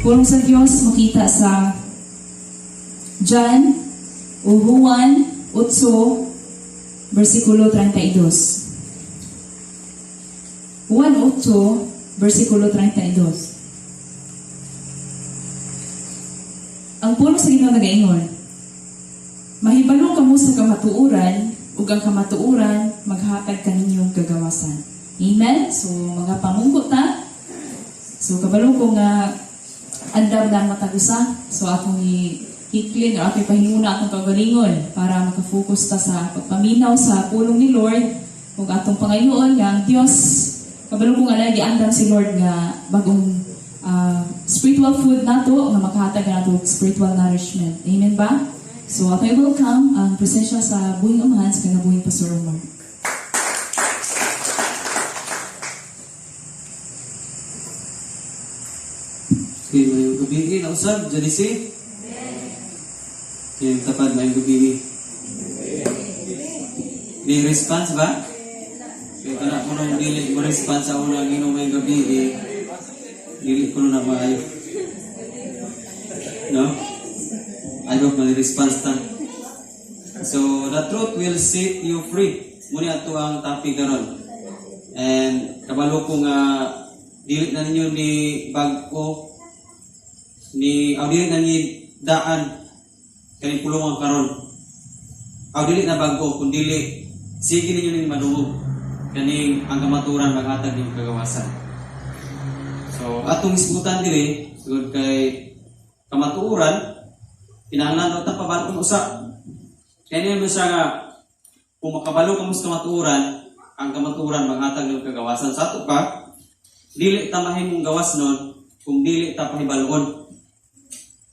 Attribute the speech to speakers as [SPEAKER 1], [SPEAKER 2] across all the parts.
[SPEAKER 1] Pulong sa Diyos makita sa John o Juan 8, versikulo 32. Juan 8, versikulo 32. Ang pulong sa Ginoo nagaingon, mahibalo kamo sa kamatuuran, ug ang kamatuuran maghatag kaninyong kagawasan. Amen? So, mga pamungkot ta. So, kabalo ko nga andam na matagusa. So, akong i-clean o akong pahinguna akong kagalingon para makafocus ta sa pagpaminaw sa pulong ni Lord ug atong pangayoon nga ang Dios kabalo ko nga lagi andam si Lord nga bagong spiritual food nato nga makahatag nato spiritual nourishment. Amen ba? So, ako welcome ang presensya sa buhing umahan sa kanabuhing Pastor Omar.
[SPEAKER 2] Okay, mayong gabi na usab, Janice? Okay, tapad mayong gabi. May response ba? Okay, kana ko nung dili mo response sa unang ginong mayong gabi, dili ko na maayo. No? I hope may response ta. So, the truth will set you free. Muna ato ang topic karon. And kabalo ko nga dili na ninyo ni bag-o ni dili na ni daan kani pulungan karon. Dili na bag-o kun dili sige ninyo ni madungog kani ang kamaturan maghatag ning kagawasan. So, atong isgutan diri sugod kay kamatuoran kinahanglan daw ta pabaton usa. Kaya niyo siya nga, kung makabalo ka mo sa kamatuoran, ang kamatuoran maghatag ng kagawasan. Sa ato pa, dili ta mahimong gawas nun, kung dili ta pahibalon.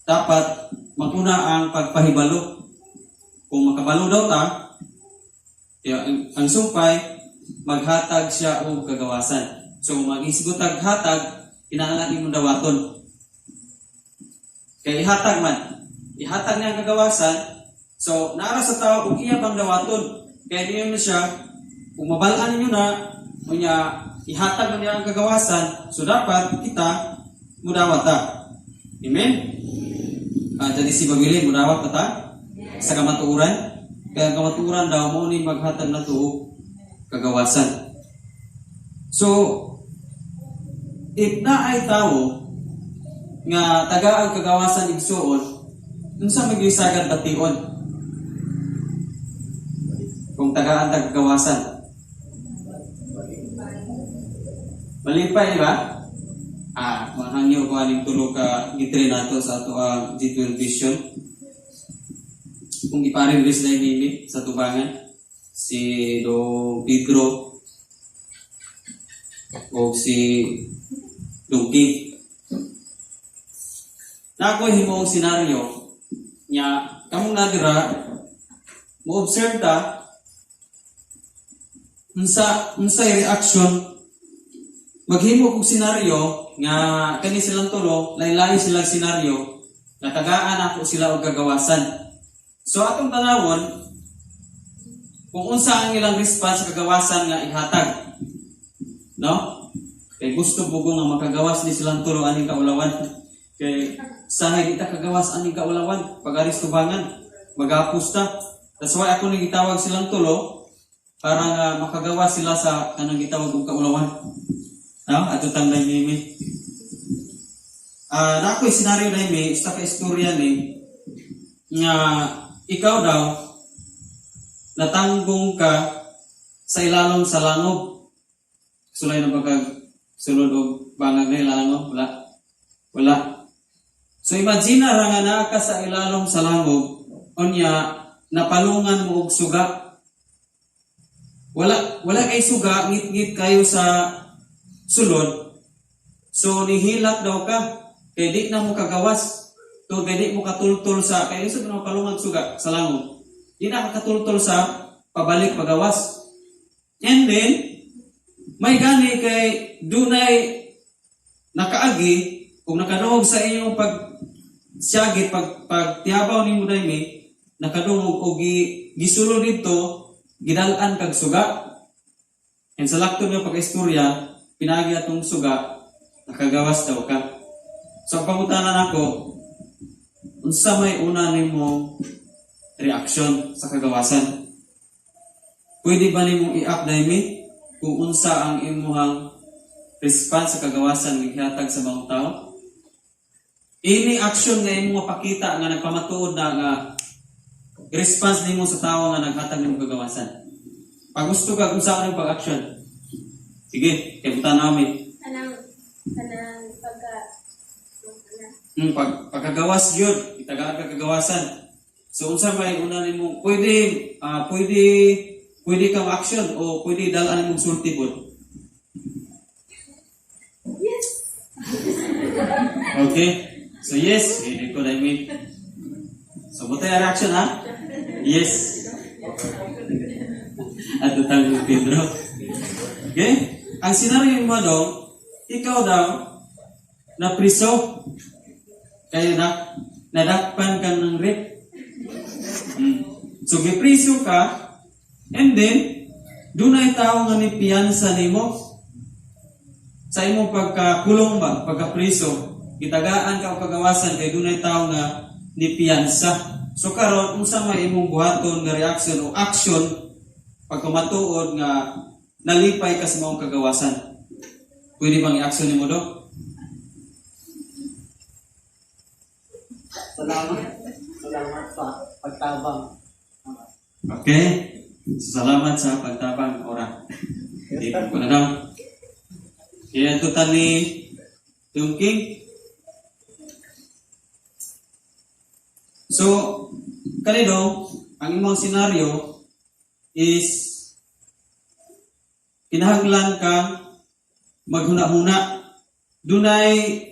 [SPEAKER 2] Dapat, maguna ang pagpahibalo. Kung makabalo daw ta, kaya ang sumpay, maghatag siya o kagawasan. So, mag-isgutag hatag, kinahanglan imong dawaton. Kaya ihatag man. Ihatag niya ang kagawasan. So, naara sa tao kung iya bang dawaton. Kaya niyo na siya, kung mabalaan niyo na, ihatag na niya ang kagawasan, so dapat kita mudawat ta. Amen? Jadi si Bagili, mudawat ta sa kamatuuran. Kaya ang kamatuuran daw, mo ni maghatag na to kagawasan. So, if na ay tao, nga taga ang kagawasan igsuon, dun sa maglisagad bation, kung tagaan tagagawasan. Malipay ba? Mahangyo ko aning tulo ka gitre nato sa ato ang G12 Vision. Kung iparing ris na ini sa tubangan, si Do Pedro o si Dungki. Na ako himong senaryo nya kamong nadira mo observe ta unsa reaction maghimo kog senaryo nga kani silang tulo lain-lain silang senaryo natagaan ako sila og kagawasan. So atong tanawon kung unsa ang ilang response sa kagawasan nga ihatag, no? Kay gusto bugo nga makagawas ni silang tulo aning kaulawan. Kay sahay di ta kagawas aning kaulawan pagaris tubangan magapos ta. That's why ako nagitawag silang tulo para nga makagawa sila sa kanang gitawag og kaulawan. No? Ato tang nimi. Na ako'y senaryo na imi, sa ka-istorya ni nga ikaw daw natanggong ka sa ilalom sa langob. Sulay na pagkag sulod og bangag na ilalom? Wala. So imagine ra nga naa ka sa ilalom sa langob, unya napalungan mo og suga. Wala kay suga, ngit-ngit kayo sa sulod. So nihilak daw ka, kay di na mo kagawas. To kay di mo katultol sa kay isa na palungan suga sa langob. Di na ka katultol sa pabalik pagawas. And then may gani kay dunay nakaagi kung nakadungog sa inyong pagsiyagit pagtiabaw nimo daymi nakadungog og gisulod dito gidal-an kag suga. And sa lakton nga pag-istorya, pinagi atong suga, nakagawas daw ka. So pangutanan ako, unsa may una nimo reaction sa kagawasan? Pwede ba nimong i-up daymi kung unsa ang imuhang response sa kagawasan gihatag sa mga tao? Ini action nga imong mapakita nga nagpamatuod na nga response nimo sa tao nga naghatag nimo kagawasan. Pag gusto ka kung saan yung pag-action, sige, kaya buta namin.
[SPEAKER 3] Kanang
[SPEAKER 2] Pagkagawas yun, itagaan ka kagawasan. So unsa may una nimo pwede kang action o pwede dalaan nimo sulti pod.
[SPEAKER 3] yes.
[SPEAKER 2] Okay? So yes, hindi ko na mean. So buta yung reaction ha? Yes. At tutang mo Pedro. Okay? Ang senaryo mo daw, ikaw daw na priso. Kaya nadakpan ka ng rape. So gipriso ka, and then dunay tao nga ni piyansa nimo sa imong pagkakulong ba, pagkapriso, gitagaan ka o kagawasan kay dunay tao nga ni piyansa. So karon unsa may imong buhaton nga reaction o action pagkamatuod nga nalipay ka sa imong kagawasan? Pwede bang i-action nimo do?
[SPEAKER 4] Salamat sa pagtabang.
[SPEAKER 2] Okay? So, salamat sa pagtabang ora. Hindi ko na daw. Kaya ito tani tungking. So, kanido, ang imong senaryo is kinahanglan kang maghuna-huna. Dunay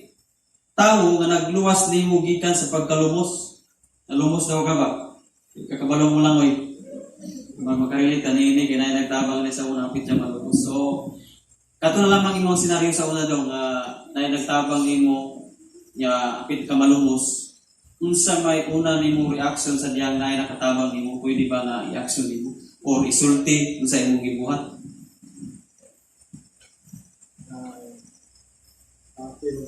[SPEAKER 2] tao nga nagluwas nimo gikan sa pagkalumos. Nalumos daw ka ba? Kakabalong mo lang oy. Makarelate ka ni kinay nagtabang ni sa unang pitya malumos. So kato na lamang imong senaryo sa una daw nga nagtabang nimo nya apit ka malumos. Unsa may una nimo reaction sa diyang nay nakatabang nimo? Pwede ba nga i-action nimo or isulti unsa imong gibuhat?
[SPEAKER 4] Pero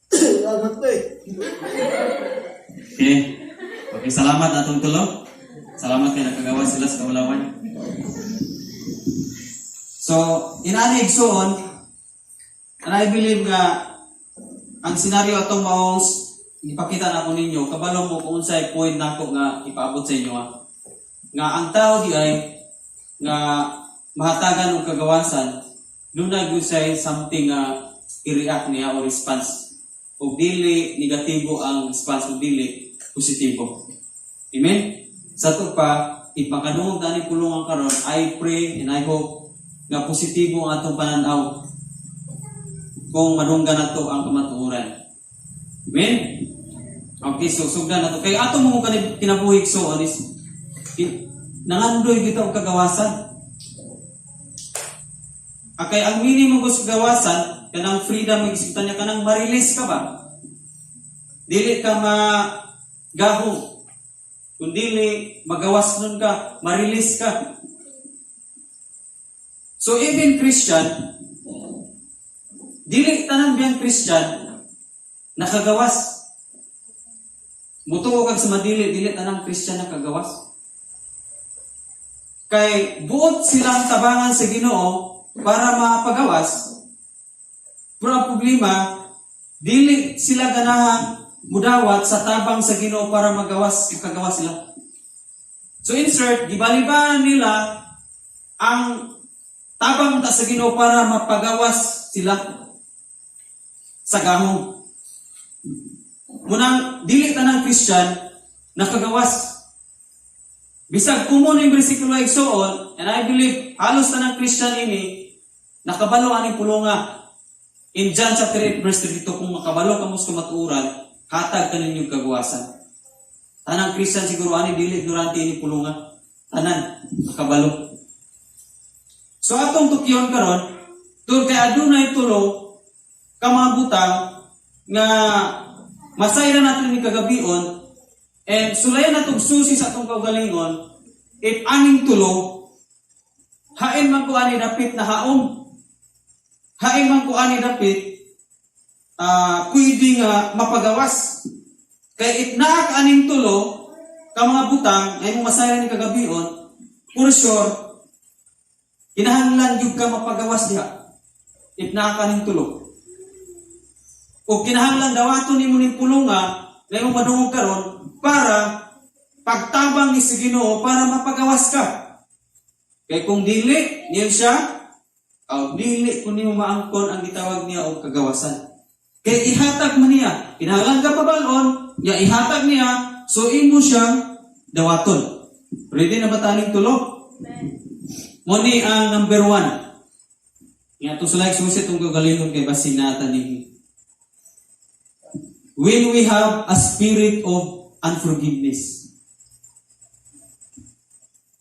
[SPEAKER 4] salamat po eh.
[SPEAKER 2] Okay. Okay, salamat atong tulo. Salamat kay nakagawa sila sa kaulawan. So, inanig soon, and I believe nga ang senaryo atong maong ipakita na ko ninyo, kabalo mo kung unsay point nako nga ipaabot sa inyo ha. Nga ang tao di ay nga mahatagan og kagawasan, dunay gusay something nga i-react niya o response. O dili negatibo ang response, o dili positibo. Amen? Sa ito pa, ipakadungog na ni pulungan karon, I pray and I hope nga positibo ang atong pananaw kung madunggan na to ang kamatuoran. Amen? Okay, so sugdan na to. Kaya atong mga kinabuhig so, is nangandoy kita og kagawasan. Okay, ang minimum gusto gawasan, kanang freedom, mag-isipan niya, kanang ma-release ka ba? Dili ka magahong. Kung dili, magawas nun ka, ma-release ka. So even Christian, dili tanang biyang Christian, nakagawas. Mutuo kag sa madili, dili tanang Christian nakagawas. Kay buot silang tabangan sa Ginoo para mapagawas, pero ang problema, dili sila ganahan mudawat sa tabang sa Ginoo para makagawas sila. So insert, gibaliban nila ang tabang ta sa Ginoo para mapagawas sila sa gahong. Munang dili tanang Christian nakagawas. Bisag kumon yung bersikulo igsoon, and I believe halos tanang Christian ini nakabalo aning pulunga. In John chapter 8 verse 32, kung makabalo ka mo sa matuuran, hatag ka ninyong kagawasan. Tanang Christian siguro ani dili ignorante ini pulunga. Tanan makabalo. So atong tukyon karon, tur kay adunay tulo ka mga butang nga masayra natin ni kagabion. And sulayan na itong susi sa itong kaugalingon, if aning tulo, hain man ko ani dapit na haom. Hain man ko ani dapit, pwede nga mapagawas. Kay itnaak aning tulo, ka mga butang, ay mong masaya ni kagabion, for sure, kinahanglan yung ka mapagawas diha. Itnaak aning tulo. O kinahanglan dawaton ni mo ning pulunga, na imong madungog karon para pagtabang ni sa Ginoo para mapagawas ka. Kay kung dili niya siya, o dili kung nimo maangkon ang gitawag niya og kagawasan. Kay ihatag man niya, kinahanglan ka pabalon, ya ihatag niya, so imo siyang dawaton. Ready na ba taning tulo? Muni ang number 1. Nga to sulay susi tong galingon kay basin nata ni. When we have a spirit of unforgiveness.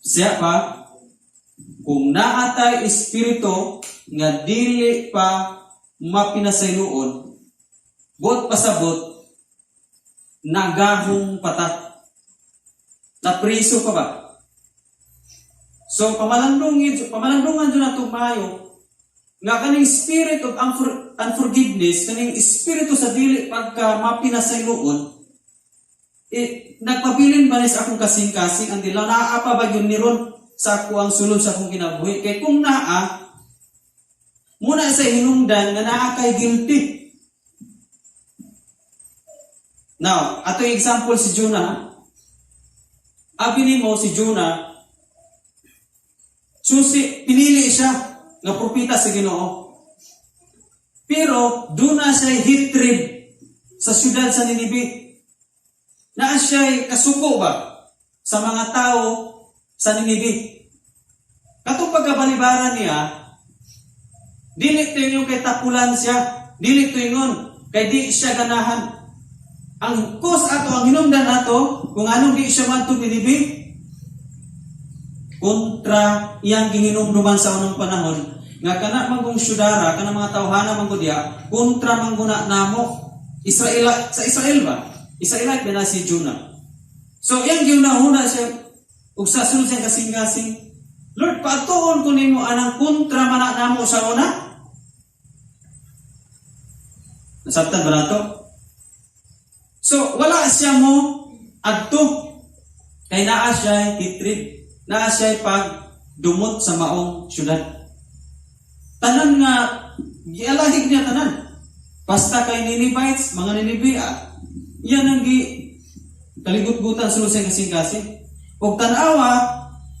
[SPEAKER 2] Siya pa, kung naatay espiritu nga dili pa mapinasayloon, bot pasabot, nagahong patat. Napriso pa ba? So, pamalandungan dyan na tumayo, nga kaning spirit of unforgiveness, kaning espiritu sa dili pagka mapinasayloon, nagpabilin ba sa akong kasing-kasing, ang dilaw, naaapa ba yun niron sa ako ang sulod sa akong kinabuhi? Kaya kung muna sa hinungdan nga naa kay guilty. Now, ato yung example si Jonah. Abinin mo si Jonah, pinili siya nga propita sa Ginoo. Pero doon na siya hatred sa syudad sa Ninibe. Na siya kasuko ba sa mga tao sa Ninibe. Katong pagkabalibaran niya, dili tingyon kay tapulan siya, dili tingyon kay di siya ganahan. Ang cause ato, ang hinungdan ato, kung anong di siya man to Ninibe, kontra iyang gihinumduman sa unang panahon, nga kana manggung syudara, kana mga tawhana manggudya, kontra mangguna namo, sa Israel ba? Israelite ba na si Jonah? So, iyang giunahuna siya, ug sa sunod siyang kasing-kasing, Lord, patuon ko nimo anang kontra man namo sa una? Nasabtan ba nato? So, wala siya mo adto, kay naa siya hatred. Na siya pagdumot sa maong syudad. Tanan nga, gialahig niya tanan. Basta kay Ninevites, mga Ninibe, yan ang kaligut-gutan sulod sa kasing-kasing. O tanawa,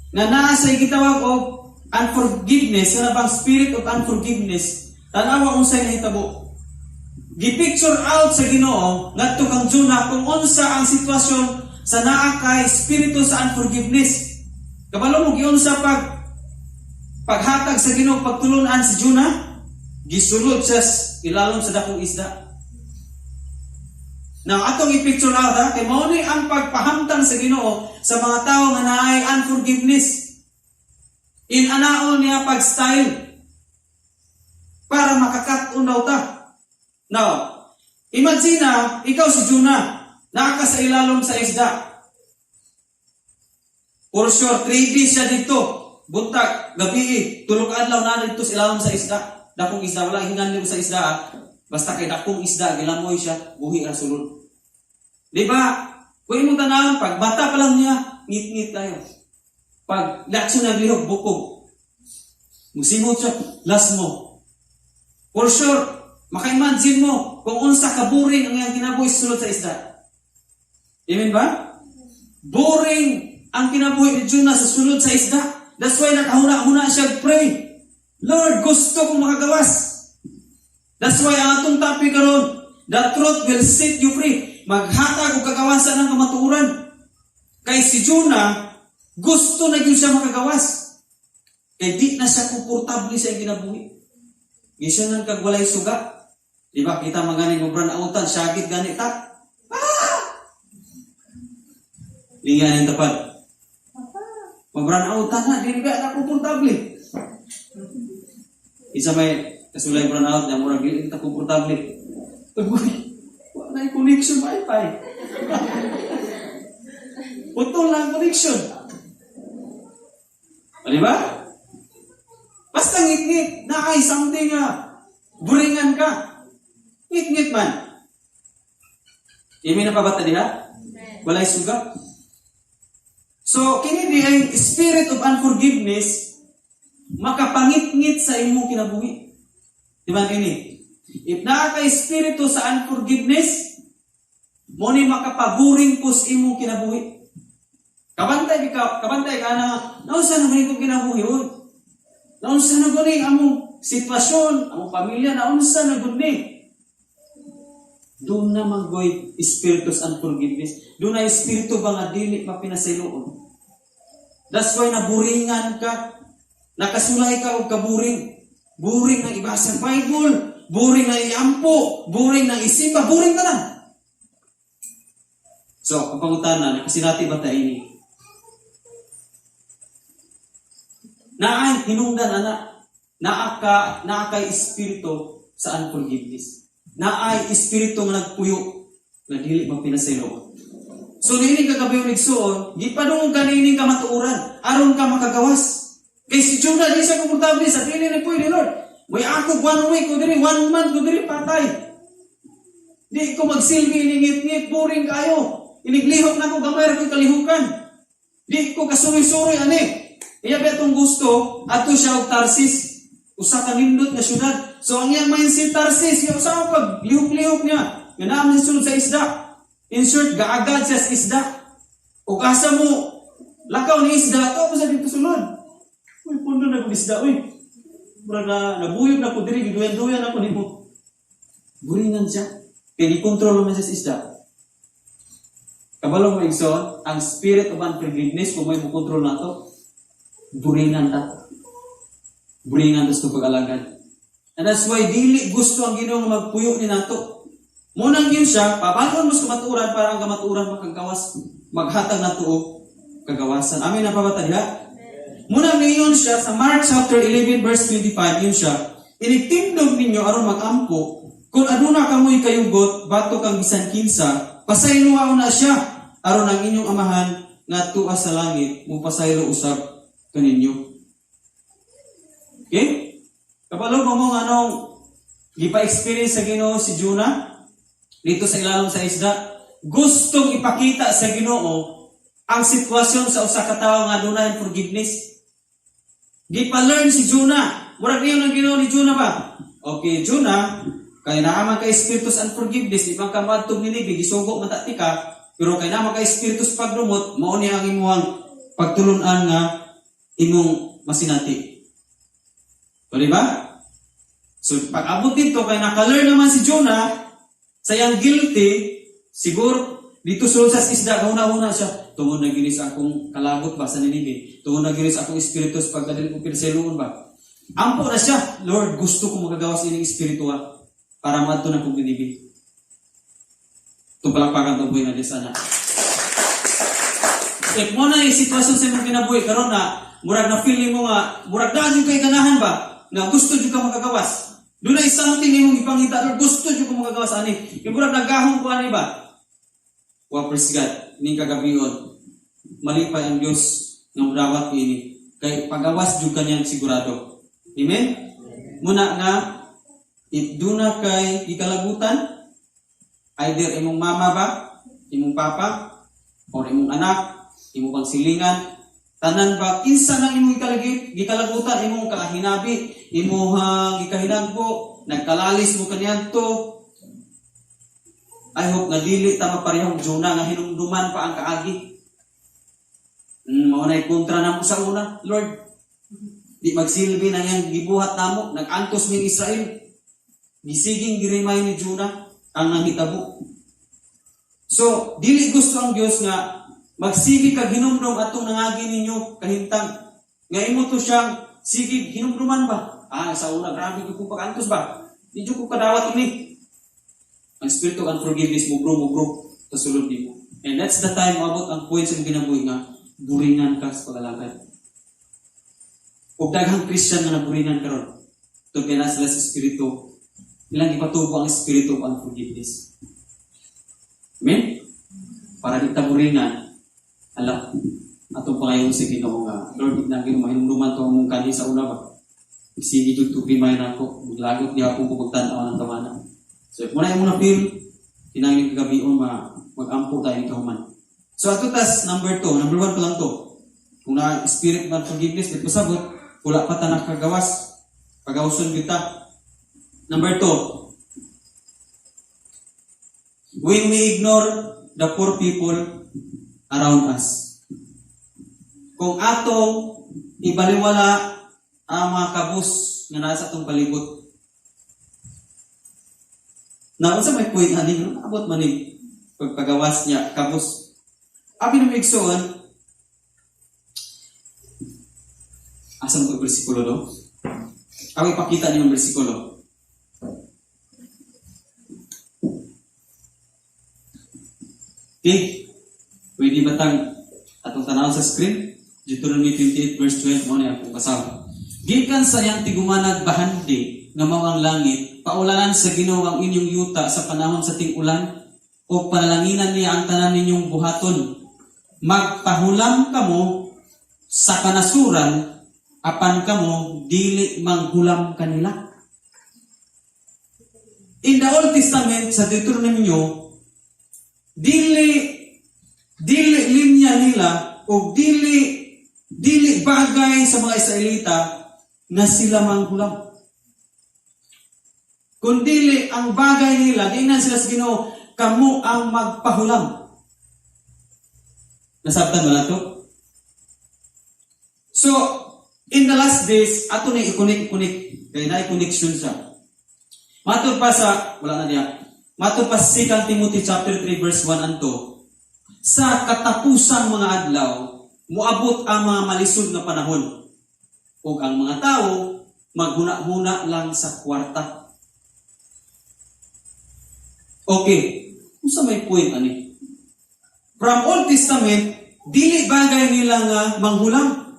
[SPEAKER 2] nga naa siya gitawag og unforgiveness, yan bang spirit of unforgiveness, tanawa kung sa'y nahitabo. Gipicture out sa Ginoo, ngadto kang Jonah, kung unsa ang sitwasyon sa naa kay spiritu sa unforgiveness. Kabalo mo giyon sa paghatag sa Ginoo, pagtulunan si Jonah, gisulod siya ilalom sa dakong isda. Now atong i-picture out kay mao ni ang pagpahamtang sa Ginoo sa mga tao nga naay unforgiveness. In anaon niya pag-style para makakat-on daw ta. Now, imagine na ikaw si Jonah, naa ka sa ilalom sa isda. For sure, 3 days siya dito. Buntag, gabi, tulog adlaw na dito sa ilalom sa isda. Dakong isda, wala hingan niyo sa isda. Basta kay dakong isda, gilamoy siya, buhi ang sulod. Diba? Kung imong tanawin, pag bata pa lang niya, ngit-ngit tayo. Pag lakso naglihog, bukog. Musimot siya, last mo. For sure, maka-imagine mo kung unsa ka boring ang iyang kinabuhi sulod sa isda. Amen ba? Boring ang kinabuhi ni Jonah sa sulod sa isda. That's why nakahuna-huna siya pray. Lord, gusto kong makagawas. That's why ang atong topic karon, the truth will set you free. Maghatag og kagawasan ng kamatuoran. Kay si Jonah, gusto na gyud siya makagawas. Kay di na siya komportable sa iyang kinabuhi. Gisyo nang kagwalay suga. Di ba kita maganing mo branautan, syagit gani ta. Lingan ang tapat. Mag-burnout na, di na komportable. Isa may kasulay burnout na murag di na komportable. Wala yung connection wifi. Putol lang connection. Di ba? Basta ngit-ngit, na ay something buringan ka. ngit-ngit man. Imi na pabata diha? Walay suga. So, kini di ang spirit of unforgiveness makapangit-ngit sa imong kinabuhi. Di ba kini? If naa kay espiritu sa unforgiveness, mo ni makapaburing po sa imong kinabuhi. Kabantay ka na, naunsa na gani kong kinabuhi, oy. Naunsa na gani among sitwasyon, among pamilya, naunsa na gani. Doon na maggoy espiritu sa unforgiveness. Doon na espiritu ba nga dili mapinasayloon. That's why naburingan ka. Nakasulay ka o kaburing. Buring ng ibasang Bible. Buring ng iampo. Buring ng isipa. Buring ka na. So, ang pangutanan, nakasinati ba tayo ini? Naay, hinungdan, anak. Naakay espiritu sa unforgiveness. Naay espiritu nga nagpuyo na dili mapinasayloon. So, niinig ka kabayo nigsuon, di pa nung kanining ka matuuran, aron ka makagawas. Kay si Jonah, di siya komportable sa dili ni pwede, Lord. May ako 1 week ko diri, 1 month ko diri, patay. Di ko magsilbi, iningit-ngit, boring kayo. Iniglihok na ko, gamay ko kalihukan. Di ko kasuroy-suroy, ani. Iya ba itong gusto, ato siya og Tarsis, usa ka nindot nga syudad. So, ang iyang mindset Tarsis, yung usa pag lihok-lihok niya, nga naman sulod sa isda. In short, gaagad siya sa isda. O kasa mo, lakaw ni isda, ito mo sa dito sulod. Uy, pundo na kong isda, uy. Mura na, nabuyog na ko diri, giduyan-duyan ako ni mo. Buringan siya. Kaya di-control naman siya sa isda. Kabalong mo igsoon, ang spirit of unforgiveness, kung may mo-control na to, buringan ta. Buringan tas ito pag-alagan. And that's why, dili gusto ang Ginoo magpuyo ni nato. Munang yun siya, pabalon mo sa kamaturan para ang kamaturan makagawas, maghatag na tuo kagawasan. Amin na pabata diha? Munang ngayon siya, sa Mark chapter 11 verse 25, yun siya, initindog ninyo aron magampo, kung aduna kamoy kayugot, bato kang bisan kinsa, pasayloa na siya, aron ang inyong amahan, nga tuwa sa langit, mong pasaylo usab kaninyo. Okay? Kapalog mo anong gipa-experience sa Ginoo si Jonah, dito sa ilalong sa isda, gustong ipakita sa Ginoo ang sitwasyon sa usa ka tawo nga dunay forgiveness. Gipa-learn si Jonah. Murag niyo ng Ginoo ni Jonah ba? Okay, Jonah, kay naaman ka espiritu sa unforgiveness, ibang ka madtog ni Nibi, gisugo matati ka, pero kay naaman ka espiritu sa pagrumot, mao ni ang imuhang pagtulunan nga imong masinati. O diba? So, pag-abot dito, kay naka-learn naman si Jonah, sayang guilty, siguro, dito sulod sa isda, una-una siya, tungod na ginis akong kalabot ba sa Ninibe, tungod na ginis akong espiritu sa pagkadali kong pinasiluon ba. Ampo na siya, Lord, gusto kong magagawa sa inyong espiritu para madto na kong Ninibe. Itong palakpakan itong buhay na di sana. If mo na yung sitwasyon sa imong kinabuhi, karon na, murag na feeling mo nga, murag na yung kay ganahan ba, nga gusto dyan ka magagawas. Doon na something imong ipangita, Lord, gusto dyan ka magagawas, ani. Yung murag nagahong ko, ani ba? Praise God, ining kagabion, malipay ang Diyos ng dawat ini. Kay pagawas jud kanyan sigurado. Amen? Muna nga, if do na kay ikalabutan, either imong mama ba, imong papa, or imong anak, imong pangsilingan, tanan ba, kinsa nang imong ikalabutan, imong kahinabi, imong ikahinagbo, nagkalalis mo kanyan to, I hope nga dili ta maparehong Jonah nga hinumduman pa ang kaagi. Maunay kontra na mo sa una, Lord. Di magsilbi na yang gibuhat namo, nag-antos ning Israel. Gisiging girimay ni Jonah ang nangitabo. So, dili gusto ang Dios nga magsigi kag hinumdum atong nangagi ninyo kahintang. Nga imo to siyang sige hinumduman ba? Sa una grabe ko pag-antos ba? Di ko kadawat ini. Ang spirit of unforgiveness mo grow sa sulod mo. And that's the time abot ang point sa ginabuhi nga buringan ka sa pag-alagad. Ug daghang Christian nga naburingan karon. To pinas sila sa espiritu. Ilang ipatubo ang espiritu of unforgiveness. Amen? Para di ta buringan, ala, atong pangayon sa Ginoo nga, Lord, na Ginoo mahinumduman to among kanhi sa una ba? Sige jud to primay nako, maglagot di ako magtan-aw ng tawanan. So if muna yung muna feel, kinangin kagabi o mag-ampo tayo ni kahuman. So ato tas number 1 pa lang to. Kung na spirit man forgiveness, dito sabot, wala pa ta nakagawas. Pagawson kita. Number 2, when we ignore the poor people around us. Kung ato ibaliwala ang mga kabus nga nasa atong palibot. Na unsa may point ani abot man ni pagpagawas niya kabus. Abi na migsoon. Asam ko bersikulo do? Ako ipakita niyo ang bersikulo. Okay. Pwede batang atong tanaw sa screen. Deuteronomy 28 verse 12 mo na akong kasama. Gikan sa iyang tigumanag bahandi nga mao ang langit, paulanan sa Ginoo ang inyong yuta sa panahon sa ting-ulan o panalanginan niya ang tanan ninyong buhaton. Magpahulam kamo sa kanasuran apan kamo dili manghulam kanila. In the Old Testament sa Deuteronomy dili linya nila o dili bagay sa mga Israelita na sila manghulam. Kundili ang bagay nila, giingnan sila sa Ginoo, kamo ang magpahulam. Nasabtan mo na to? So, in the last days, ato na i-connect. Kaya na-connection siya. Matod pa sa, wala na niya, matod pa sa 2 Timothy chapter 3 verse 1 and 2, sa katapusan mga adlaw, muabot ang mga malisod na panahon. O ang mga tao, maghuna-huna lang sa kwarta. Okay, kung sa may point, ani? From Old Testament, dili bagay nila nga manghulam.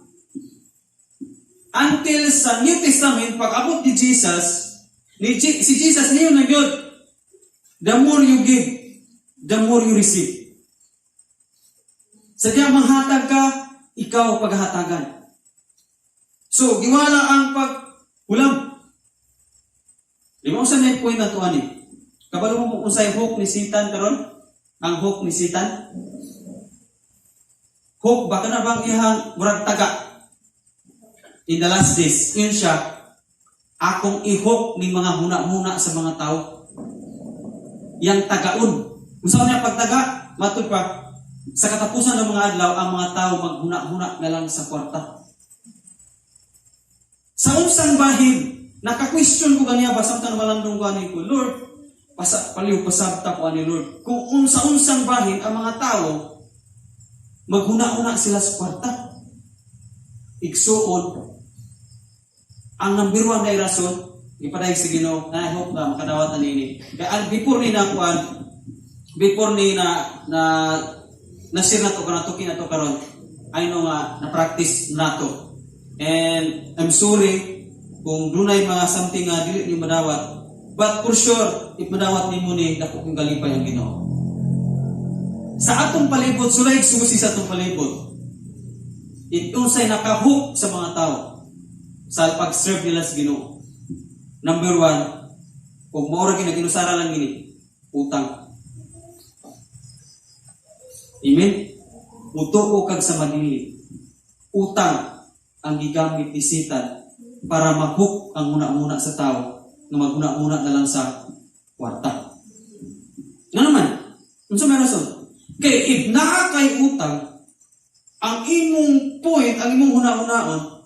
[SPEAKER 2] Until sa New Testament, pag-abot ni Jesus, si Jesus niyo na yun, the more you give, the more you receive. Sadya manghatag ka, ikaw paghahatagan. So, giwala ang paghulam. Di ba kung saan may point na ito, ani? Kabalo mo kung sa'yo hook ni Satan karon? Ang hook ni Satan? Hook, baka na bang ihang murag taga? In the last days, yun siya, akong i-hook ni mga huna-huna sa mga tao. Yang tagaun. Kung saan niya pagtaga, matod pa, sa katapusan ng mga adlaw, ang mga tao maghuna-huna na lang sa kwarta. Sa unsang bahin, naka-question ko kaniya ba samtang malandong ko ani ko, Lord, pasabta ko ani Lord. Kung sa unsang bahin, ang mga tao, maghuna-huna sila sa kwarta. Igsuon, ang number 1 na rason, ipadayag sa Ginoo, na I hope na makadawat na nini. Kaya before ni na kuan, before ni na-share na to, kanatukin na to karon, I know nga, na-practice na to. And I'm sorry kung dunay mga something nga dili ni madawat. But for sure, if madawat ni mo ni, dako kong galipay ang Ginoo. Sa atong palibot, sulay susi sa atong palibot. Itong say nakahook sa mga tao sa pag-serve nila sa Ginoo. Number 1, kung maura ginaginusara lang ini, utang. Amen? Mutuo kag sa madili. Utang ang gigamit ni Satan para mag-hook ang muna-muna sa tao na maghuna-muna na lang sa kwarta. Nga naman, unsa may rason? Kaya if naa kay utang, ang imong point, ang imong huna-hunaon,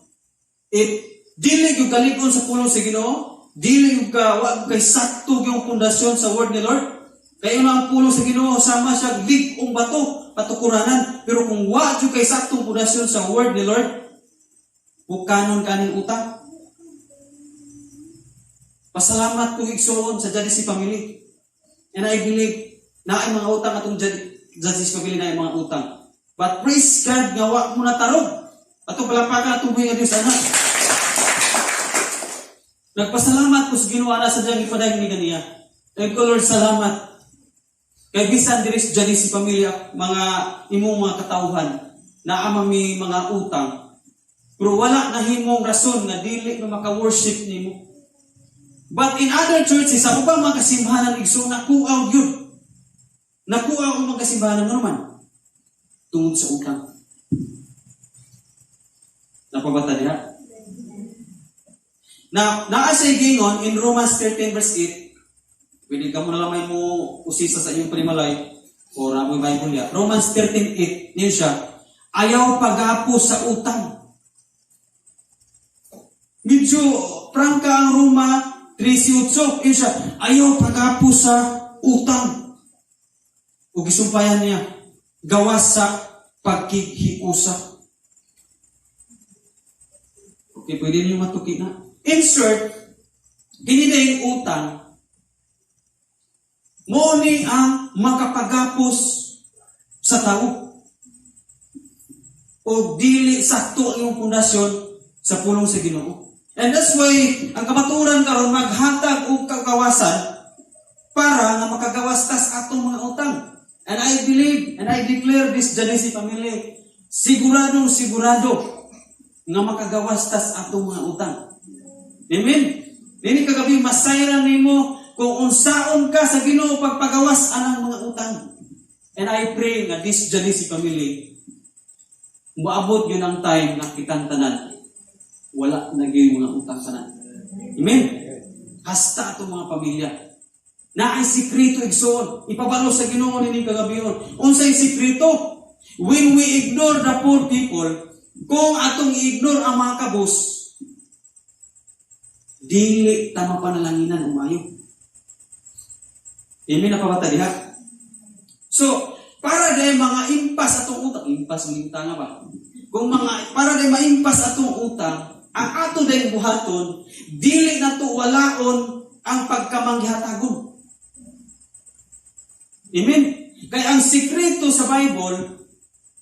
[SPEAKER 2] if dili yung kalikon sa pulong sa Ginoo, dili yung wag kay sakto yung pundasyon sa word ni Lord, kaya ang pulong sa Ginoo, sama siya ligong bato, patukuranan. Pero kung wag yung kay sakto pundasyon sa word ni Lord, bukanon kaning utang. Pasalamat ko igsoon sa Jadis family. And I believe na ay mga utang atong Jadis family na ay mga utang. But praise God nga wa mo natarog. Atong palapakan atong buhay nga Diyos anak. Nagpasalamat ko sa Ginoo na sa diyang ipadayag ni kaniya. Thank you Lord, salamat. Kay bisan diri sa Jadis pamilya, mga imong mga katawhan na amami mga utang. Pero wala na himong rason nga dili na maka-worship nimo. But in other churches, sa ubang mga kasimbahanan, igso, nakuaw yun. Nakuaw ang mga kasimbahanan naman. Tungod sa utang. Napabata diha? Now, naasay gingon in Romans 13 verse 8, pwede ka mo na lamay mo usisa sa inyong panimalay, o ramoy Bible niya. Romans 13:8, niyo siya, ayaw pag-apo sa utang. Medyo prangka ang Roma 13:8, niyo siya, ayaw pag-apo sa utang. O gisumpayan niya, gawas sa pagkikiusap. Okay, pwede niyo matuki na. Insert, giniling utang, muni ang makapagapos sa tao. O dili sakto ang iyong pundasyon sa pulong sa Ginoo. And that's why, ang kamaturan karon maghatag og kagawasan para nga makagawas tas atong mga utang. And I believe, and I declare this Janesi family, sigurado nga makagawas tas atong mga utang. Amen? Dini kagabi masayran nimo kung unsaon ka sa Ginoo pagpagawas anang mga utang. And I pray nga this Janesi family, maabot yun ang time na kitang tanan, wala na gyud mga utang tanan. Amen? Hasta atong mga pamilya. Na ay sikreto igsoon. Ipabalo sa Ginoo nining kagabion. Unsay sikreto? When we ignore the poor people, kung atong i-ignore ang mga kabus, dili ta mapanalanginan umayo. Amen na pabata diha. So, para day mga impas atong utang, impas ng utang ba? Kung mga para day maimpas atong utang, ang ato day buhaton, dili na to walaon ang pagkamanghihatagon. Amen? Kaya ang sikreto sa Bible,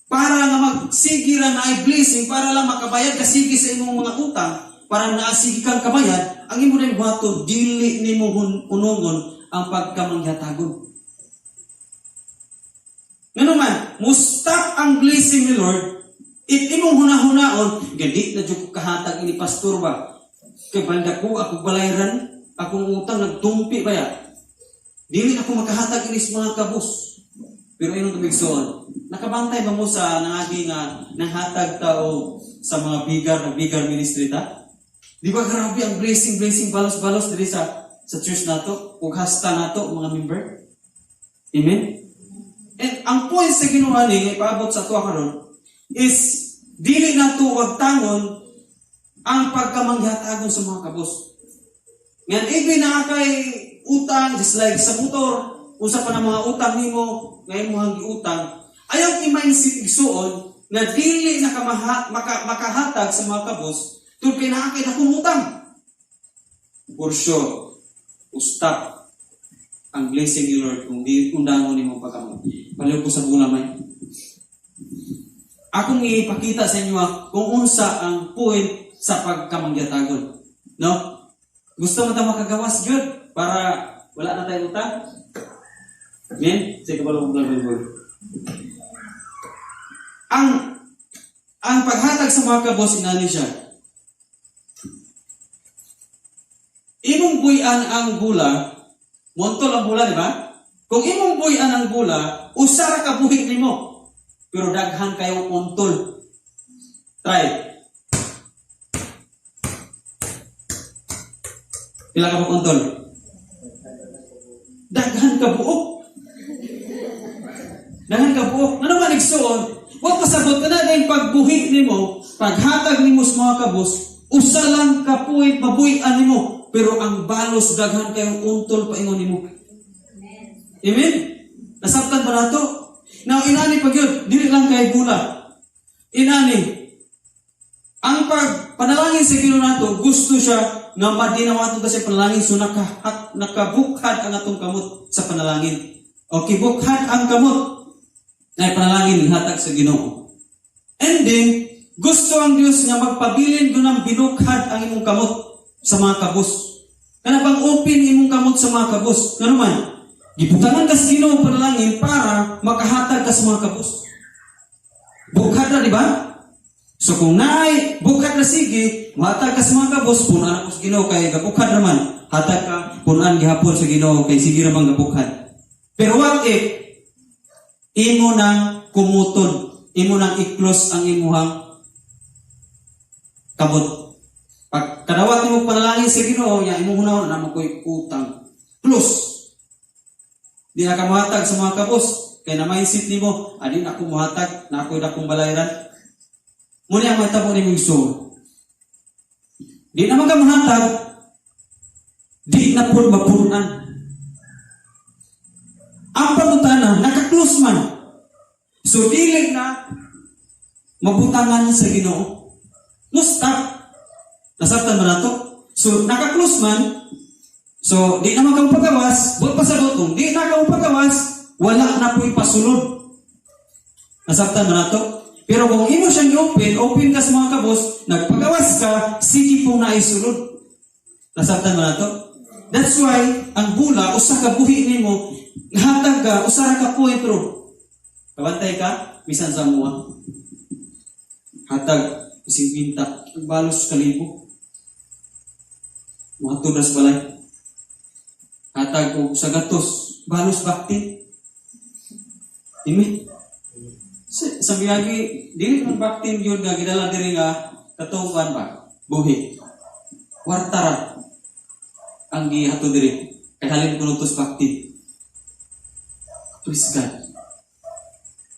[SPEAKER 2] para nga magsigira na ay blessing, para lang makabayad ka sige sa imong mga utang, para naasigi kang kabayad, ang imo rin buhaton, dili nimo unungon ang pagkamanghihatagon. Ngano man, mustap ang blessing ni Lord, it imong hunahunaon, gadi na dyan kahatag ini pastor ba? Kay banda ko, ako balayran, akong utang nagtumpi ba ya? Dili ako makahatag inis mga kabus. Pero inong tumigsoon, nakabantay ba mo sa nangagi nga nanghatag tao sa mga bigar ministry ta? Di ba grabe ang blessing, balos-balos diri sa church nato, ug hasta nato mga member? Amen? And ang point sa Ginoo ani ipaabot sa tuwa karon is dili nato wagtangon ang pagkamanghihatagon sa mga kabus. Ngayon, even na kay utang, just like sa motor, usa pa ng mga utang nimo, ngayon mo ang giutang, ayaw i-mindset igsuon na dili na makahatag sa mga kabus, tun kay naakay na kumutang. For sure, stop ang blessing ni Lord kung di undangon nimo pagkamot. Paliw ko sa bulamay. Akong ipakita sa inyo kung unsa ang point sa pagkamangyatagon. No? Gusto mo tayo makagawas, Jud, para wala na tayo utang? Amen? Sige, kabalong Bible. Ang paghatag sa mga kabos, inani siya. Imong buyan ang bula, montol ang bula, di ba? Kung imong buyan ang bula, usara ka buhi nimo, pero daghan kayo montol. Try. Pila ka po kontol? Daghan ka buok. Daghan ka buok. Ano man igsuon? Huwag pasabot ka na yung pagbuhi nimo, paghatag nimo sa mga kabos, usa lang kapuit, mabuhian nimo. Pero ang balos, daghan kayong untol pa ingon nimo. Amen? Nasabtan ba nato? Now, inani pag yun, dili lang kay bula. Inani, ang panalangin sa Ginoo nato, gusto siya nga madinawato kasi panalangin, so nakabukhad ang atong kamot sa panalangin. Okay, bukhad ang kamot na panalangin hatag sa Ginoo. And then, gusto ang Dios nga magpabilin doon ang binukhad ang imong kamot sa mga kabus. Kana bang open imong kamot sa mga kabus? Ano man? Gibutangan ka sa Ginoo panalangin para makahatag ka sa mga kabus. Bukhad na, di ba? So kung naay bukad na sige, matag ka sa mga kabos, punan ako sa Ginoo kay gabukad naman. Hatag ka, punan gihapon sa Ginoo kay sige naman gabukad. Pero what if imo nang kumutod, imo nang i-close ang imuhang kabot. Pag kadawat mo panalangin sa Ginoo, ya imong hunahon na makoy utang. Close. Di na ka muhatag sa mga kabos. Kaya na maisip nimo, adin ako muhatag, na ako'y dakong balayran. Muna ang matabo ni mong soul. Di naman ka muhatag, di na po mapunan. Ang pagutana, naka-close man. So, dili na mabutangan sa Ginoo. No, stop. Nasabtan ba na to? So, naka-close man. So, di naman kang pagawas. Huwag pasagot kung di na kang pagawas, wala na po ipasulod. Nasabtan ba na to? Pero kung imo siyang open ka sa mga kabos, nagpagawas ka, sige pong naisulod. Nasabtan ba na to? That's why, ang bula, usa ka buhi nimo, hatag ka, usa ka poetro. Kabantay ka, bisan sa mua. Hatag, ising binta, balos kalibo. Mga tudas balay. Hatag o sa gatos, balos bakti. Imi. Sa biyagi, dili mong bakti yun nga, gidala diri nga, katuban ba? Buhi. Wartara. Ang gihato diri. Kay halin kunutos bakti. Praise God.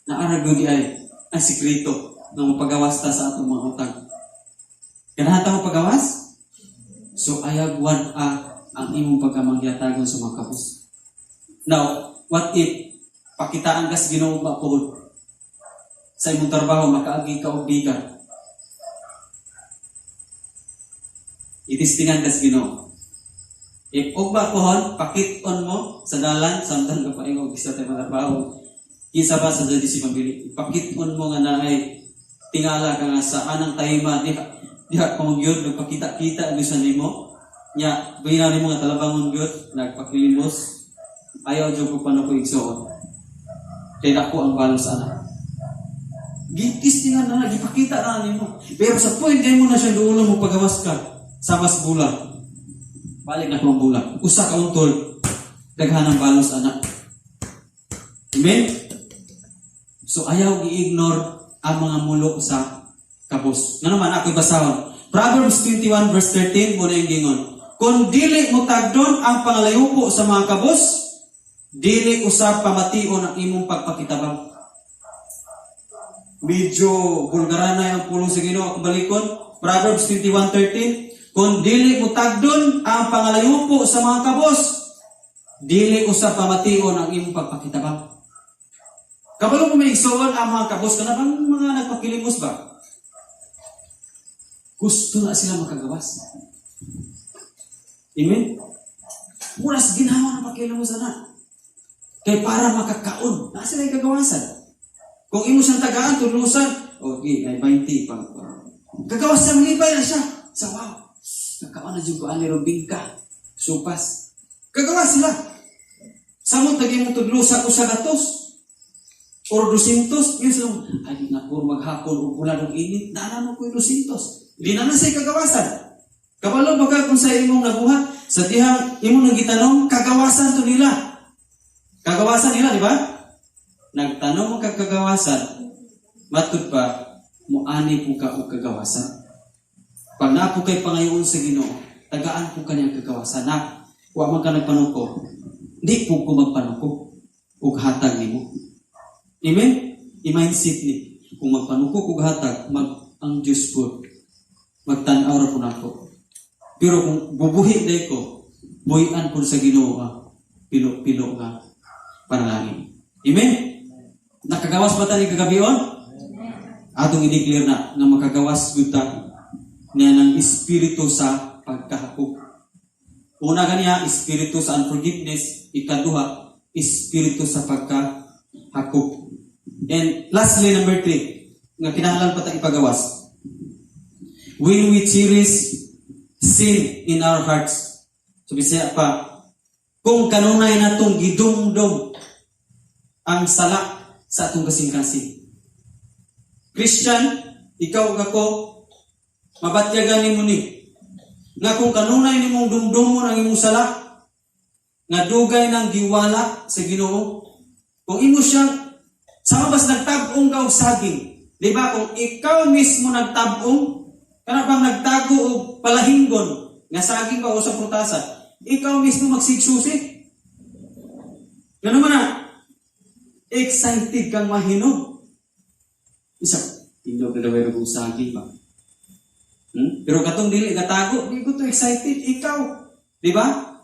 [SPEAKER 2] Naarag di ay ang sikreto ng mapagawas ta sa atong mga utang. Kanahan ta mo pagawas? So ayagwan ang imong pagkamangyatagon sa mga kapos. Now, what if pakitaan ka sa Ginoo ba po sa imong trabaho makaagi ka og biga? Itistingan ka sa Ginoo. If ugba pohon, pakit-on mo sa dalan, samtang ka paingog isa tayo trabaho. Isa pa sa jadi si pambili. Pakit-on mo nga na ay tingala ka nga sa anang tayma, diha kong yun, nagpakita-kita gusto nimo. Nya, bayina nimo nga talabangon yun, nagpakilimos. Ayaw dyan ko paano ko igsoon. Kaya ako ang balos anak. Gitistingan na, gipakita na nimo. Pero sa point, kaya mo na siya doon mo pagawas ka sa mas bula. Balik na kong bula. Usa ka untol, daghanang balos anak. Amen? So ayaw i-ignore ang mga mulo sa kabos. Nga naman ako'y basahon. Proverbs 21 verse 13 muna yung gingon. Kung dili mo tagdon ang pangalayupo sa mga kabos, dili usab pamation ang imong pagpakitabang. Medyo bulgarana ang pulong sa Ginoo akong balikon. Proverbs 21:13. Kung dili mo tagdon ang pangalayupo sa mga kabos, dili usab pamation ang imong pagpakitabang. Kabalo mo may igsoon ang mga kabos ka na bang mga nagpakilimos ba? Gusto na sila makagawas. Amen? Muras ginawa na pakilimos na. Kaya para makakaon, na sila yung kagawasan. Kung imo siyang tagaan, tulusan, okay, may 20 pang. Kagawasan, malibay na siya. Sa wow. Nagkaon na dyan ko, ani Robin ka. Supas. Kagawas sila. Samot lagi mo tudlusan ko sa gatos. Or 200, yun sila, ay na po maghapon o pula ng init, naanan mo ko yung 200. Hindi na sa'y kagawasan. Kabalo baga kung sa imong nabuhat, sa tihang imong nagitanong, kagawasan to nila. Kagawasan nila, di ba? Nagtanong mo kagawasan, matud pa, muani po ka o kagawasan. Pag napo kay pangayon sa Ginoo, tagaan po kanyang kagawasan. Na, huwag man ka nagpanuko, di po ko magpanuko, o hatag ni mo. Amen? I-mindset ni. Kung magpanuko kung hatag, ang Diyos po, magtanaw ra po na ako. Pero kung bubuhi day ko, buhian po sa Ginoo, pilo-pilo nga panalangin. Amen? Nakagawas ba tayo kagabion? Atong i-declare na makagawas guta niya ng espiritu sa pagkahapog. Una ganiya, espiritu sa unforgiveness. Ikaduha, espiritu sa pagkahapog. And lastly, number 3, nga kinahanglan pa tayong ipagawas. When we cherish sin in our hearts. So, bisaya pa, kung kanunay na itong gidumdum ang sala sa atong kasing-kasing. Christian, ikaw ug ako mabatyagan nimo ni nga kung kanunay nimong dumdumon ang imong sala nga dugay ng giwala sa Ginoo, kung imo siyang sa mabas nagtab-ong ka og saging, di ba? Kung ikaw mismo nagtab-ong, kana bang nagtago og palahinggon nga saging ba o sa prutasa, ikaw mismo magsigsusi. Ganun man na, excited kang mahinog. Isa, tindog na daw yung saging ba? Pero katong dili gatago, di ko to excited, ikaw. Di ba?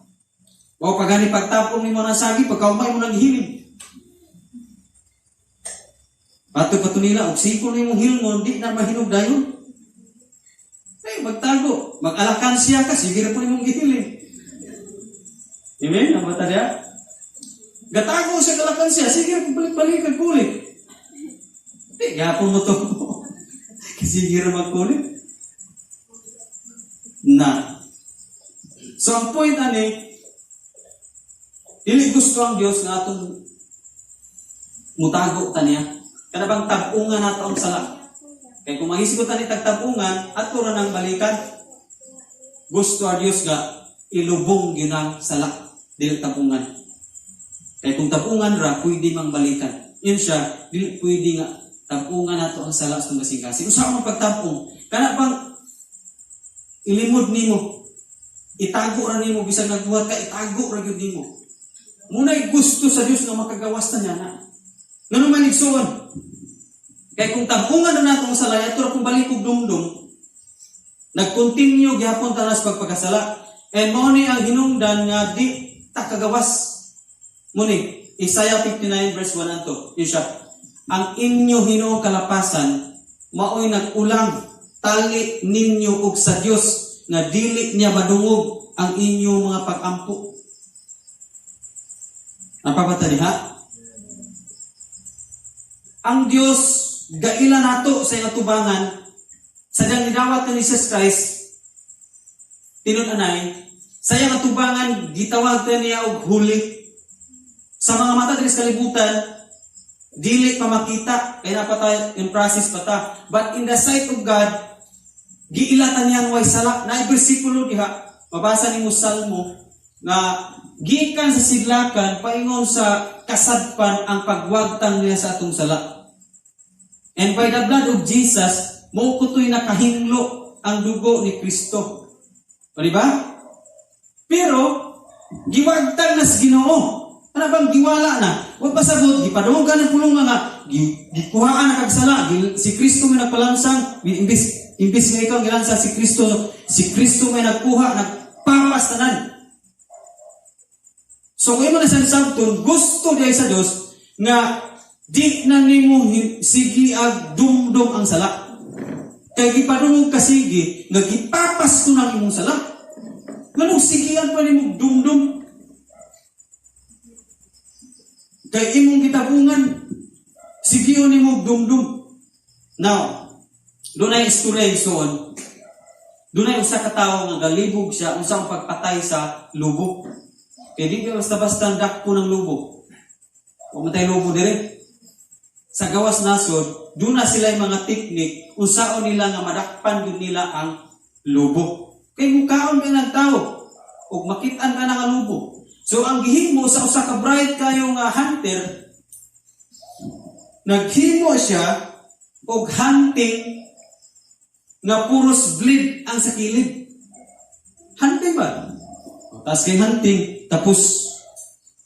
[SPEAKER 2] O pagani pagtapong ni mo ng saging, pagkaumay mo ng hiling. Pato nila, og sipon ni mong hilngon, di na mahinog dayon. Ay, magtago. Mag-alakan siya ka, sige na po ni mong gihiling. Amen? Ang bata niya? Gatago siya, kalakan siya, sige na balik-balik, kulit. Di, gapon mo to. Sige na magkulit. Na. So, ang point ani, dili gusto ang Diyos na atong mutago ta niya. Kada bang tabungan nato ang sala. Kaya kung mahisgot ni tagtabungan, at tura ng balikan, gusto ang Diyos nga ilubong ginang sala, dili tabungan. Kaya kung tabungan ra, pwede mang balikan. Yun siya, dili pwede nga tabungan nato ang sala sa kasing-kasing. Kung saan mo pagtabung, kada bang ilimod nimo, itago ra nimo, bisag nagbuhat ka, itago ra gyud nimo. Muna'y gusto sa Diyos nga makagawas na niya na. Ganun man igsuon. Kaya kung tabungan na nato ang sala, ito ra kung balik og dumdum, nag-continue gyapon tanas pagpakasala. And mo ni ang hinungdan nga di takagawas. Muni, Isaiah 59 verse 1 and 2. Yun siya. Ang inyo Hinuong kalapasan, maoy nag-ulang tali ninyo og sa Dios nga dili niya madungog ang inyo mga pag-ampo. Napapatali ha? Ang Diyos gaila nato sa iyang tubangan sa dang gidawat ni Jesus Christ tinun-anay sa iyang tubangan gitawag niya og huli sa mga mata diri sa kalibutan dili pa makita kay napatay in process pa ta, but in the sight of God giilatan niyang way sala. Na bersikulo diha mabasa nimo Salmo nga gikan sa sidlakan paingon sa kasadpan ang pagwagtang niya sa atong sala. And by the blood of Jesus, mo kutoy nakahinglo ang dugo ni Kristo. O diba? Pero, giwagtang na sa Ginoo. Ano bang giwala na? Huwag pasabot, gipadungog ka ng pulong nga, gikuhaan na kagsala, si Kristo may nagpalansang, imbis nga ikaw gilansa si Kristo may nagkuha, nagpapastanan. So, kung mo na sa sabton, gusto diya sa Diyos nga di na nimo sige ag dumdum ang sala. Kaya gipadungog ka sige, nga gipapas ko na imong sala. Ganong sigian pa nimo dumdum. Kaya imong gitabungan, sigion nimo dumdum. Now, doon ay istorya igsoon. Doon ay usa ka tawo nga galibog siya unsang pagpatay sa lubok. Kaya di ka basta-basta dakpo ng lubo. Pumatay lubo dire. Sa gawas nasod, doon na sila yung mga teknik unsaon nila nga madakpan doon nila ang lubo. Kaya mukaon ka ng tao o makitaan ka ng lubo. So ang gihimo sa usa ka bright kayo nga hunter, naghimo siya og hunting nga puros bleed ang sa kilid. Hunting ba? Tapos kay hunting, tapos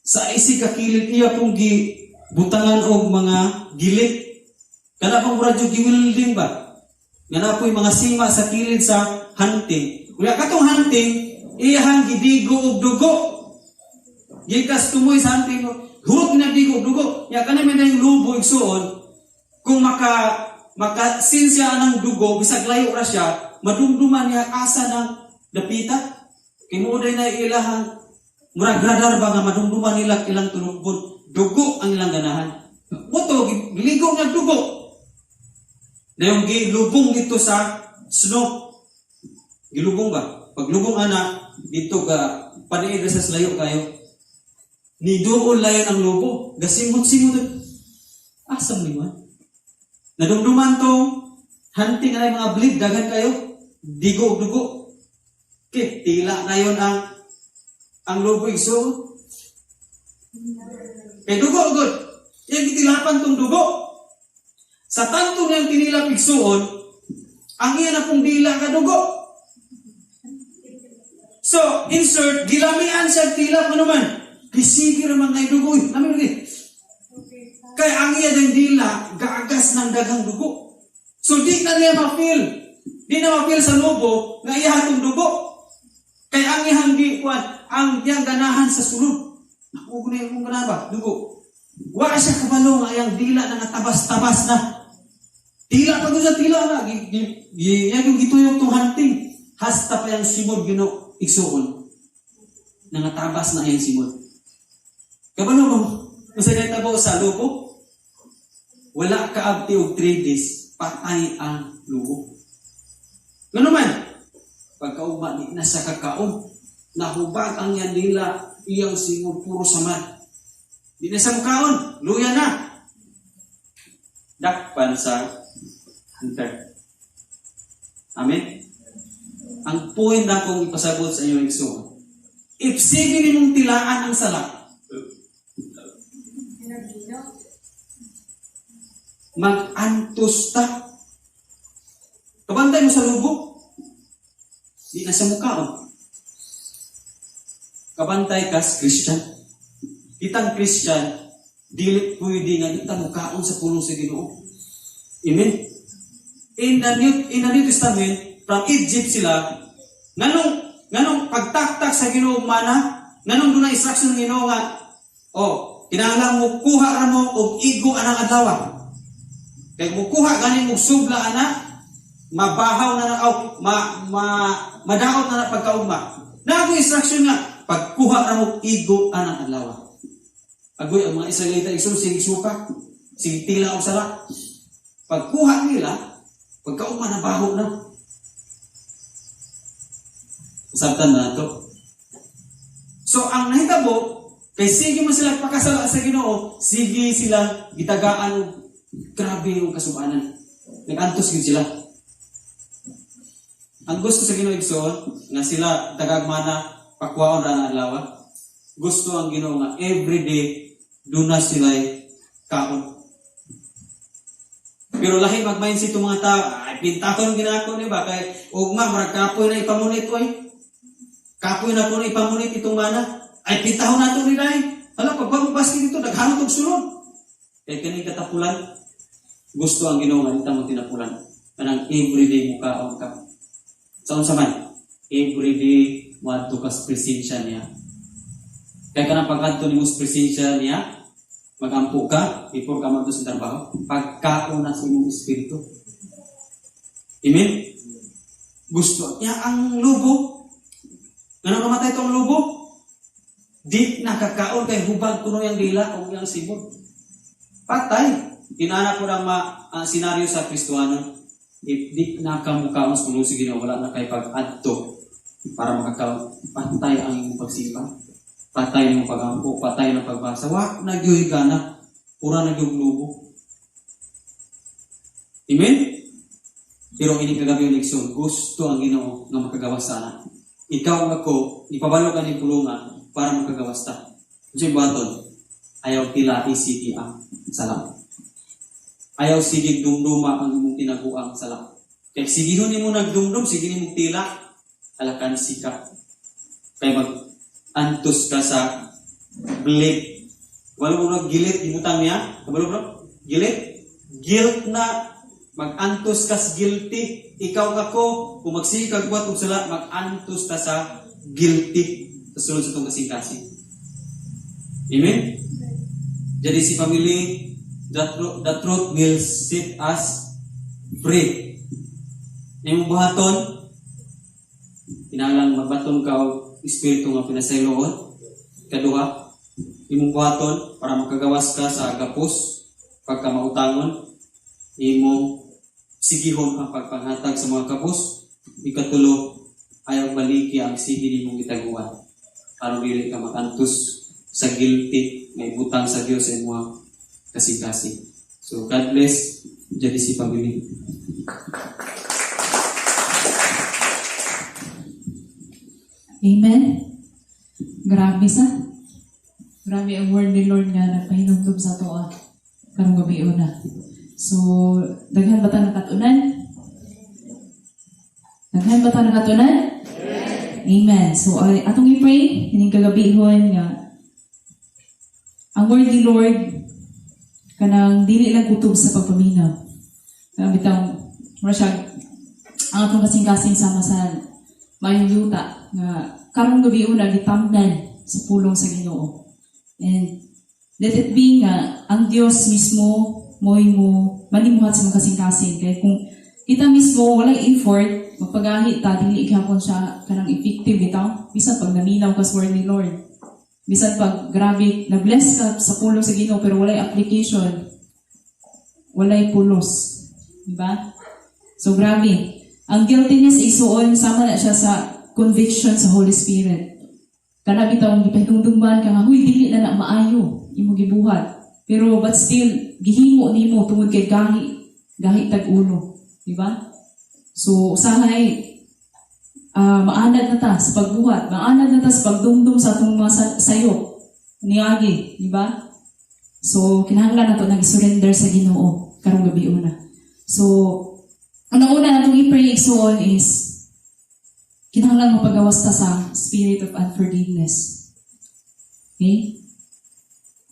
[SPEAKER 2] sa isi kakilid iya pong butangan og mga gilit. Kana pang radyo giwilding ba? Nga po'y mga sima sa kilid sa hunting. Kaya katong hunting, iyahang gidigo og dugo. Gikas tumoy sa hunting mo, hurot ginadigo og dugo. Ya kana may na yung lubo igsuon, kung makasinsya ng dugo, bisag layo ra siya, madumduman niya asa ng dapita. Kimuday na ilahang murag radar ba nga madumduman nila ilang tulugbon. Dugo ang ilang ganahan. Oto, giligo nga dugo. Dayong gilubong dito sa snow. Gilubong ba? Pag lubong ana, dito ka, paniid sa layo kayo. Ni doon layan ang lubo. Gasimot-simot. Asam ni man. Nadumduman to, hunting na mga bleed, dagan kayo, digo, dugo. Okay, tila na yun ang lobo igsoon. Kay dugo, good. Yung itilapan tong dugo. Sa tanto niyang tinilap igsoon, ang iyan na pong dila ka dugo. So, insert, gilamian siya tilap ano man. Kisigi naman na dugo. Namin lagi. Kaya ang iyan ng dila, gagas ng dagang dugo. So, di na niya ma-feel. Di na ma-feel sa lobo, nga iyan itong dugo. Kaya ang iyang ang iyang ganahan sa sulod. Naku, na yung ganahan ba? Dugo. Wala siya kabalo nga iyang dila na natabas-tabas na. Tila pa doon sa tila na. Yan yung gituyok itong hunting. Hasta pa yung simod gino igsuon. Nangatabas na yung simod. Kabalo mo? Kung sa tabo sa lubo, wala ka abti og 3 days, patay ang lubo. Gano man? Pagkauma, di na sa kakaon. Nahubag ang yan nila, iyang simod, puro samad. Di na sa mukaon, luya na. Dakpan sa hunter. Amen? Ang point na kong ipasabot sa inyo, igsoon. If sige nimong tilaan ang salak, mag-antos ta. Kabantay mo sa lubo, di na sa mukaon. Kabantay kas Christian. Kitang Christian, dili pwede nga kita mukaon sa pulong sa Ginoo. Amen? In the New Testament, from Egypt sila, nganong pagtaktak sa Ginoo mana, nganong doon na instruction ng Ginoo nga, kinahanglan mo kuha ra mo og igo anang adlaw. Kay mo kuha ganing mo subla ana, mabahaw na madaot na pagkaugma. Na ako instruction nga, pagkuha ra mo igo anang adlaw. Agoy ang mga Israelita igsoon sige suka, sige tila o sala. Pagkuha nila, pagkaugma na baho na. Sabtan na to. So ang nahitabo, kay sige mo sila pakasala sa Ginoo, sige sila gitagaan og grabe yung kasubanan. Nag-antos gid sila. Ang gusto sa Ginoo igsoon nga sila tagagmana pakwaon ra na adlaw. Gusto ang Ginoo nga everyday duna sila kaon. Pero lahi mag-mindset itong mga tao, ay pintakon ginako ni ba kay ugma marag kapoy na ipamunit oy. Kapoy na ko na ipamunit itong mana, ay pintahon nato ni dai. Hala pag basket dito daghanot og sulod. Kay kini katapulan gusto ang Ginoo nga itang tinapulan. Kanang everyday mo kaon ka. Sa unsa man? Everyday wadto ka sa presensya niya. Kaya kanang pagkadto nimo sa presensya niya, magampo ka before ka magto sa trabaho, pagkaon na sa imong espiritu. Amen? Gusto niya ang lubo. Ngano namatay itong lubo? Di nakakaon kay hubag kuno yang dila o yang sibot. Patay. Inana ko ng senaryo sa Kristohanon. If di nakamukaon sa kuno si Ginoo, wala na kay pag-adto para makakaon. Patay ang imong pagsipa. Patay ng pagampo, patay ng pagbasa. Wa nagyuhi ka na. Pura nagyuglubo. Amen? Pero ini kagabi yung leksyon. Gusto ang Ginoo nga makagawas sana. Ikaw ako, ipabalo ka ni pulungan para makagawas ta. Kasi buhaton, ayaw tila isigi ang salam. Ayaw sigig dumduma ang imong tinaguang salam. Kaya sigihon ni mo nagdumdum, sige ni mo tila, alakan sika. Kaya mag-antos ka sa blade. Wala mo na gilit, imutang niya. Kabalo bro? Gilit? Guilt na. Mag-antos ka sa guilty. Ikaw ako, kung magsikag buhat kung sala, mag-antos ka sa guilty. Sa sulod sa itong kasing-kasing. Amen? Jadi si family, the truth will set us free. Ngayong buhaton, kinahanglan magbaton ka o espiritu nga pinasayloon. Kaduha, imong buhaton para makagawas ka sa gapos, pagka mautangon, imong sigihon ang pagpanghatag sa mga kapos. Ikatulo, ayaw baliki ang sige nimong gitaguan. Para dili ka makantos sa guilty, may butang sa Dios sa imong kasing-kasing. So God bless JDC family.
[SPEAKER 1] Amen. Grabe sa. Grabe ang word ni Lord nga nagpahinumdum sa to karong gabi una. So, daghan ba ta nakatunan? Daghan ba ta nakatunan? Amen. So, atong i-pray, hining kagabihon nga ang word ni Lord kanang dili lang kutob sa pagpaminaw. Kaya bitang mura siya ang atong kasing-kasing sama sa mayong yuta nga karong gabi una gitamnan sa pulong sa Ginoo. And let it be nga ang Dios mismo mo'y mo manimuhat sa mga kasing-kasing. Kaya kung kita mismo walang effort, magpagahi ta, dili gihapon siya kanang effective bitaw. Bisan pag naminaw ka sa word ni Lord. Bisan pag grabe, na-bless ka sa pulong sa Ginoo pero walay application, walay pulos. Diba? So grabe. Ang guiltiness isuon, sama na siya sa conviction sa Holy Spirit. Kana bitaw gipahigungdungban ka nga, huy, dili na maayo, imo gibuhat. Pero but still, gihimo nimo tungod kay gahi tag-ulo. Diba? So, usahay, maanad na ta sa pagbuhat, maanad na ta sa pagdumdum sa atong mga sayo, niagi, diba? So, kinahanglan na to nag-surrender sa Ginoo karong gabi una. So, ang una natong i-pray igsoon is kinahanglan mapagawas ta sa spirit of unforgiveness. Okay?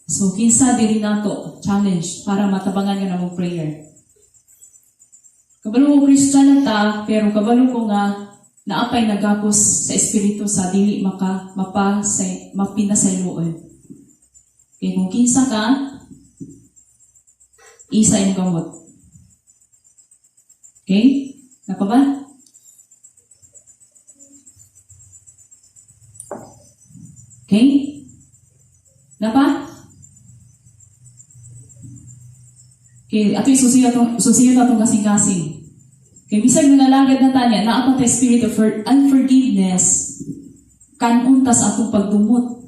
[SPEAKER 1] So, kinsa diri nato challenge para matabangan nga namong prayer. Kabalo ko Christian na ta, pero kabalo ko nga naapay nagapos sa espiritu sa dili mapinasayloon. Okay, kung kinsa ka, isa yung gamot. Okay? Napa ba? Okay? Napa? Okay, ato susiyo na itong kasing-kasing. Okay, bisag nangalagad na tanya, naapang tayo spirit of unforgiveness, kanuntas atong pagdumot.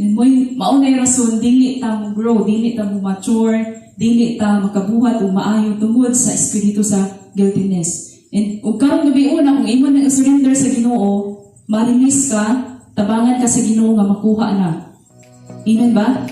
[SPEAKER 1] Yan mo yung maunay rason, dili ta mo grow, dili ta mo mature, dili ta makabuhat o maayo tungod sa espiritu sa guiltiness. And kung karong gabi una, kung imo na surrender sa Ginoo, marilis ka, tabangan ka sa Ginoo nga makuha na. Amen ba?